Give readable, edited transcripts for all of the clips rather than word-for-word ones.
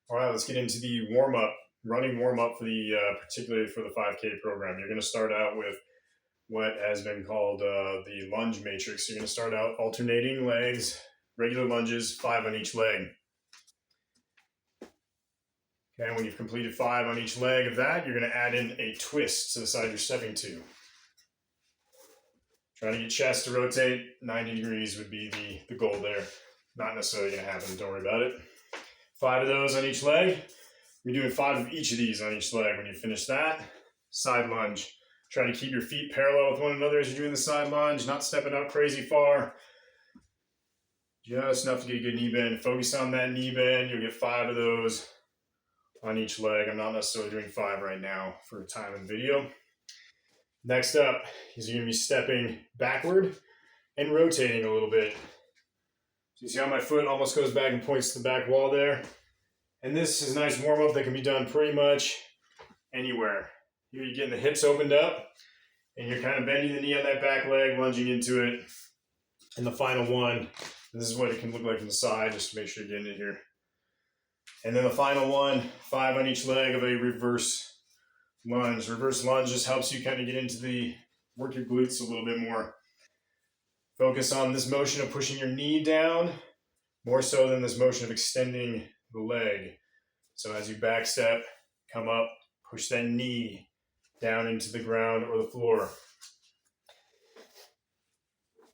All right, let's get into the warm-up, running warm-up for the particularly for the 5K program. You're going to start out with what has been called the lunge matrix. You're going to start out alternating legs, regular lunges, 5 on each leg. Okay, and when you've completed 5 on each leg of that, you're going to add in a twist to the side you're stepping to. Trying to get chest to rotate 90 degrees would be the goal there. Not necessarily going to happen, don't worry about it. 5 of those on each leg. You're doing 5 of each of these on each leg. When you finish that, side lunge. Try to keep your feet parallel with one another as you're doing the side lunge, not stepping out crazy far. Just enough to get a good knee bend. Focus on that knee bend. You'll get 5 of those on each leg. I'm not necessarily doing 5 right now for time and video. Next up is you're going to be stepping backward and rotating a little bit. So you see how my foot almost goes back and points to the back wall there? And this is a nice warm-up that can be done pretty much anywhere. Here you're getting the hips opened up, and you're kind of bending the knee on that back leg, lunging into it. And the final one, and this is what it can look like from the side, just to make sure you're getting it here. And then the final one, 5 on each leg of a reverse lunge. Reverse lunge just helps you kind of get into work your glutes a little bit more. Focus on this motion of pushing your knee down, more so than this motion of extending the leg. So as you back step, come up, push that knee down into the ground or the floor.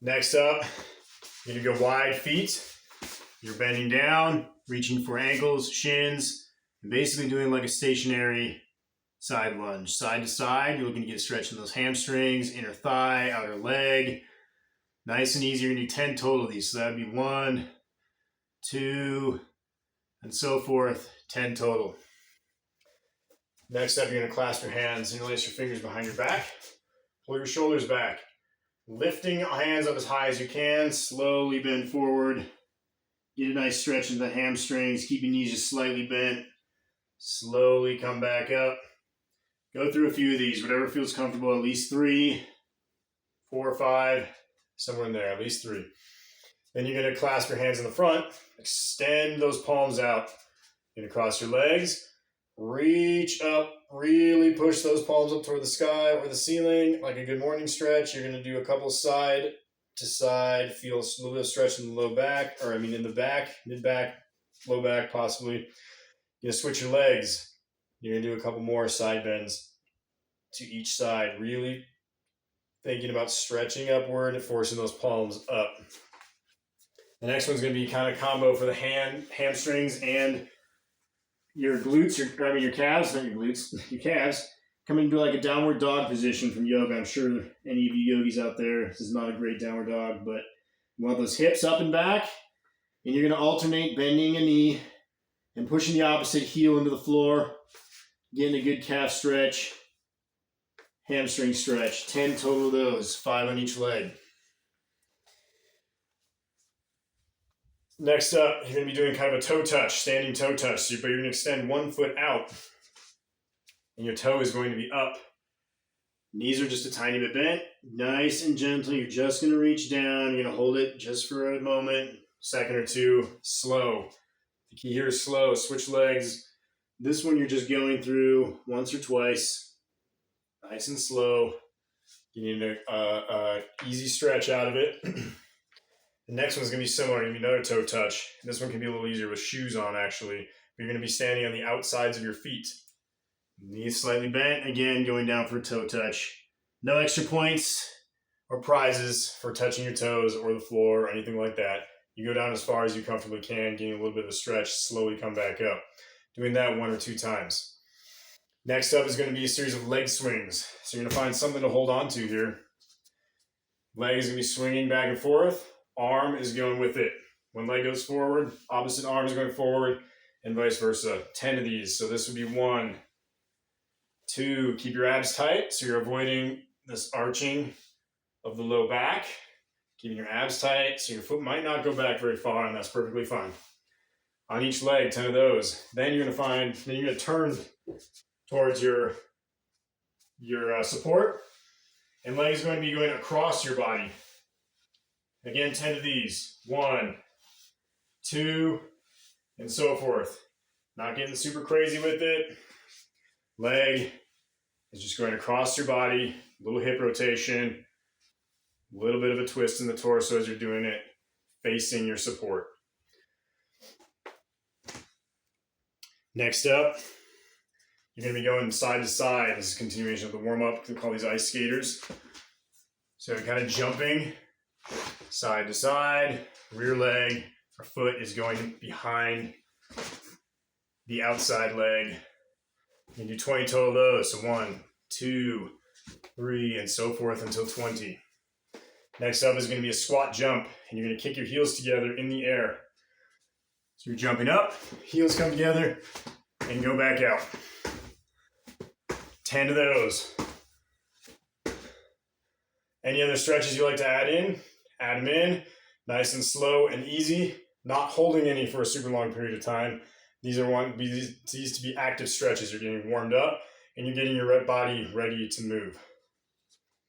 Next up, you're gonna go wide feet. You're bending down, reaching for ankles, shins, and basically doing like a stationary side lunge. Side to side, you're looking to get a stretch in those hamstrings, inner thigh, outer leg. Nice and easy. You're gonna do 10 total of these. So that'd be 1, 2, and so forth, 10 total. Next up, you're gonna clasp your hands, interlace your fingers behind your back, pull your shoulders back. Lifting hands up as high as you can, slowly bend forward. Get a nice stretch in the hamstrings, keep your knees just slightly bent. Slowly come back up. Go through a few of these, whatever feels comfortable, at least 3, 4, 5, somewhere in there, at least 3. Then you're gonna clasp your hands in the front, extend those palms out. You're gonna cross your legs, reach up, really push those palms up toward the sky or the ceiling, like a good morning stretch. You're gonna do a couple side to side, feel a little bit of stretch in the low back, or in the back, mid-back, low back possibly. You're gonna switch your legs. You're gonna do a couple more side bends to each side, really thinking about stretching upward and forcing those palms up. The next one's gonna be kind of combo for the hamstrings and your glutes, your calves, not your glutes, your calves. Come into like a downward dog position from yoga. I'm sure any of you yogis out there, this is not a great downward dog, but you want those hips up and back, and you're gonna alternate bending a knee and pushing the opposite heel into the floor, getting a good calf stretch, hamstring stretch. 10 total of those, 5 on each leg. Next up, you're going to be doing kind of a toe touch, standing toe touch. But you're going to extend one foot out, and your toe is going to be up. Knees are just a tiny bit bent, nice and gentle. You're just going to reach down. You're going to hold it just for a moment, second or two, slow. The key here is slow. Switch legs. This one you're just going through once or twice, nice and slow. You need an easy stretch out of it. The next one's going to be similar. You're going to be another toe touch. This one can be a little easier with shoes on, actually. But you're going to be standing on the outsides of your feet. Knees slightly bent. Again, going down for a toe touch. No extra points or prizes for touching your toes or the floor or anything like that. You go down as far as you comfortably can, getting a little bit of a stretch, slowly come back up. Doing that 1 or 2 times. Next up is going to be a series of leg swings. So you're going to find something to hold on to here. Leg is going to be swinging back and forth. Arm is going with it. One leg goes forward, opposite arm is going forward, and vice versa. 10 of these. So this would be 1, 2. Keep your abs tight, so you're avoiding this arching of the low back. Keeping your abs tight, so your foot might not go back very far, and that's perfectly fine. On each leg, 10 of those. Then you're going to turn towards your support, and leg is going to be going across your body. Again, 10 of these. 1, 2, and so forth. Not getting super crazy with it. Leg is just going across your body, a little hip rotation, a little bit of a twist in the torso as you're doing it, facing your support. Next up, you're going to be going side to side. This is a continuation of the warm-up. We call these ice skaters. So you're kind of jumping side to side, rear leg, our foot is going behind the outside leg. You can do 20 total of those. So 1, 2, 3, and so forth until 20. Next up is going to be a squat jump, and you're going to kick your heels together in the air. So you're jumping up, heels come together, and go back out. 10 of those. Any other stretches you like to add in? Add them in, nice and slow and easy, not holding any for a super long period of time. These to be active stretches. You're getting warmed up and you're getting your body ready to move.